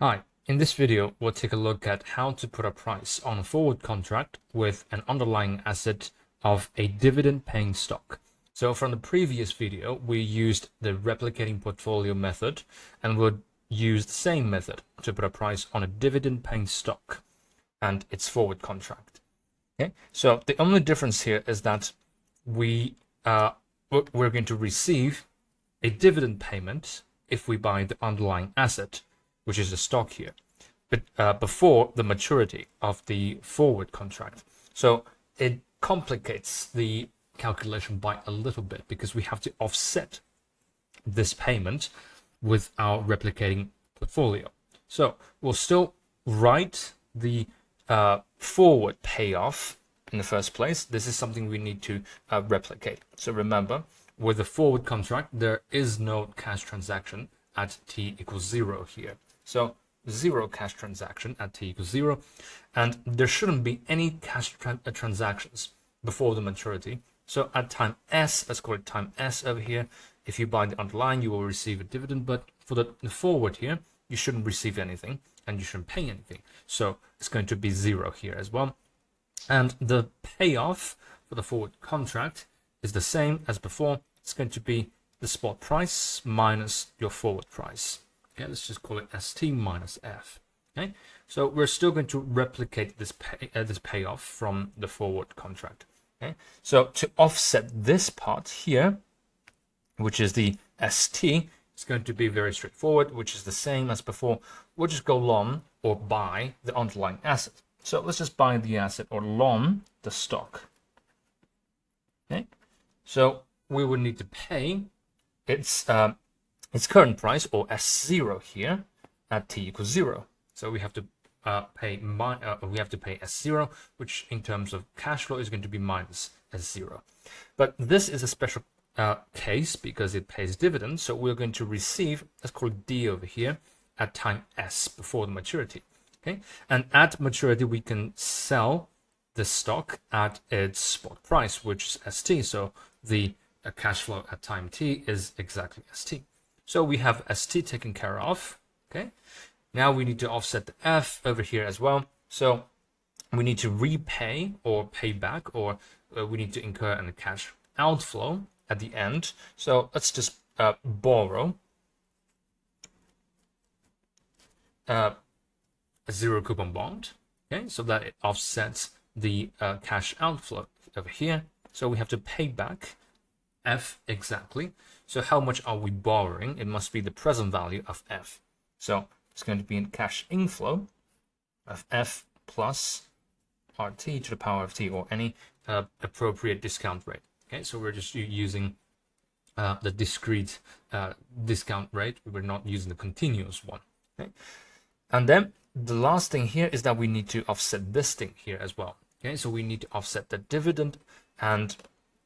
Hi, in this video, we'll take a look at how to put a price on a forward contract with an underlying asset of a dividend-paying stock. So from the previous video, we used the replicating portfolio method, and we'll use the same method to put a price on a dividend-paying stock and its forward contract. Okay, so the only difference here is that we're going to receive a dividend payment if we buy the underlying asset, which is the stock here, but before the maturity of the forward contract. So it complicates the calculation by a little bit because we have to offset this payment with our replicating portfolio. So we'll still write the forward payoff in the first place. This is something we need to replicate. So remember, with the forward contract, there is no cash transaction at t equals 0 here. So 0 cash transaction at t equals 0, and there shouldn't be any cash transactions before the maturity. So at time s, let's call it time s over here, if you buy the underlying, you will receive a dividend, but for the forward here, you shouldn't receive anything and you shouldn't pay anything. So it's going to be 0 here as well. And the payoff for the forward contract is the same as before. It's going to be the spot price minus your forward price. Okay, let's just call it ST minus F. Okay, so we're still going to replicate this payoff from the forward contract. Okay, so to offset this part here, which is the ST, it's going to be very straightforward, which is the same as before. We'll just go long or buy the underlying asset. So let's just buy the asset or long the stock. Okay, so we would need to pay its current price, or S0 here, at t equals 0. So we have to pay S0, which in terms of cash flow is going to be minus S0. But this is a special case because it pays dividends. So we're going to receive, let's call it D over here, at time S before the maturity. Okay, and at maturity we can sell the stock at its spot price, which is ST. So the cash flow at time t is exactly ST. So we have ST taken care of. Okay, now we need to offset the F over here as well. So we need to repay or pay back, or we need to incur a cash outflow at the end. So let's just borrow a 0 coupon bond. Okay, so that it offsets the cash outflow over here. So we have to pay back F exactly. So how much are we borrowing? It must be the present value of F. So it's going to be a cash inflow of F plus RT to the power of T, or any appropriate discount rate. Okay, so we're just using the discrete discount rate. We're not using the continuous one. Okay, and then the last thing here is that we need to offset this thing here as well. Okay, so we need to offset the dividend, and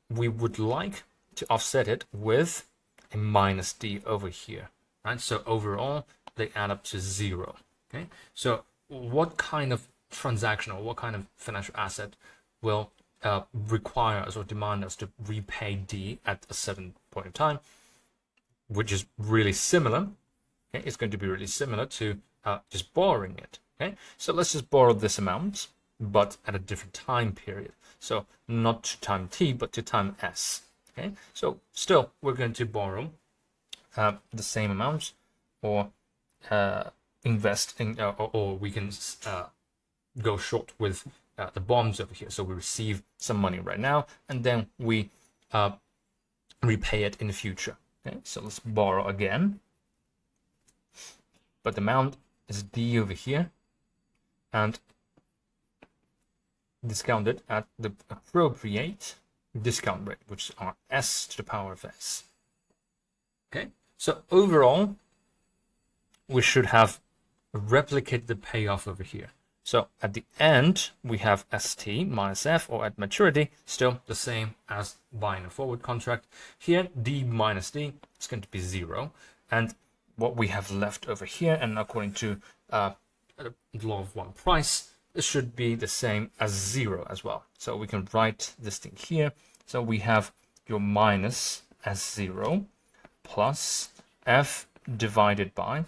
we would like to offset it with a minus D over here, right? So overall, they add up to 0. Okay, so what kind of transaction or what kind of financial asset will require us or demand us to repay D at a certain point in time, which is really similar? Okay, it's going to be really similar to just borrowing it. Okay, so let's just borrow this amount, but at a different time period. So not to time t, but to time s. Okay, so still we're going to borrow the same amount, or invest in, or we can go short with the bonds over here. So we receive some money right now, and then we repay it in the future. Okay, so let's borrow again, but the amount is D over here, and discounted at the appropriate discount rate, which are S to the power of S. Okay, so overall, we should have replicated the payoff over here. So at the end, we have ST minus F, or at maturity, still the same as buying a forward contract. Here, D minus D is going to be 0. And what we have left over here, and according to the law of one price, this should be the same as 0 as well. So we can write this thing here. So we have your minus S0 plus F divided by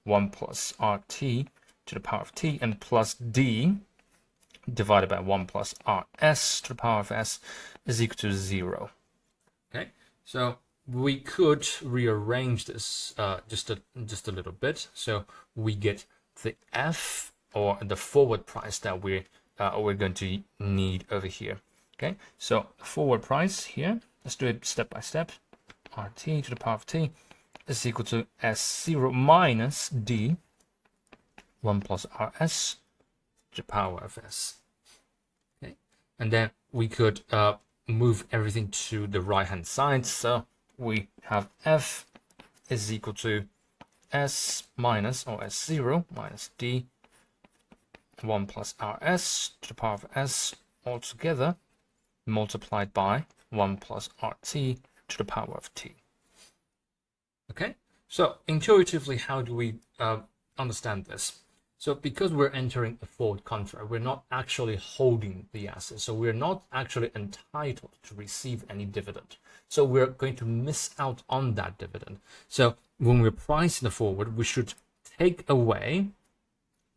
1 plus RT to the power of T, and plus D divided by 1 plus RS to the power of S is equal to 0. Okay, so we could rearrange this just a little bit. So we get the F, or the forward price, that we're going to need over here. Okay, so forward price here, let's do it step by step. RT to the power of T is equal to S0 minus D 1 plus RS to the power of S. Okay, and then we could move everything to the right hand side. So we have F is equal to S minus, or S0 minus D 1 plus RS to the power of S altogether multiplied by 1 plus RT to the power of T. Okay, so intuitively, how do we understand this? So because we're entering a forward contract, we're not actually holding the asset. So we're not actually entitled to receive any dividend. So we're going to miss out on that dividend. So when we're pricing the forward, we should take away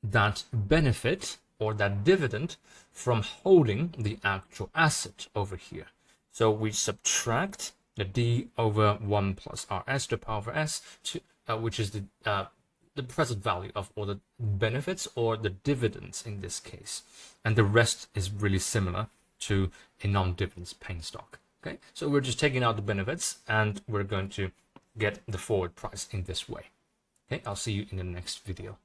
that benefit, or that dividend, from holding the actual asset over here. So we subtract the D over 1 plus RS to the power of S, to, which is the present value of all the benefits, or the dividends in this case. And the rest is really similar to a non-dividends paying stock. Okay, so we're just taking out the benefits, and we're going to get the forward price in this way. Okay, I'll see you in the next video.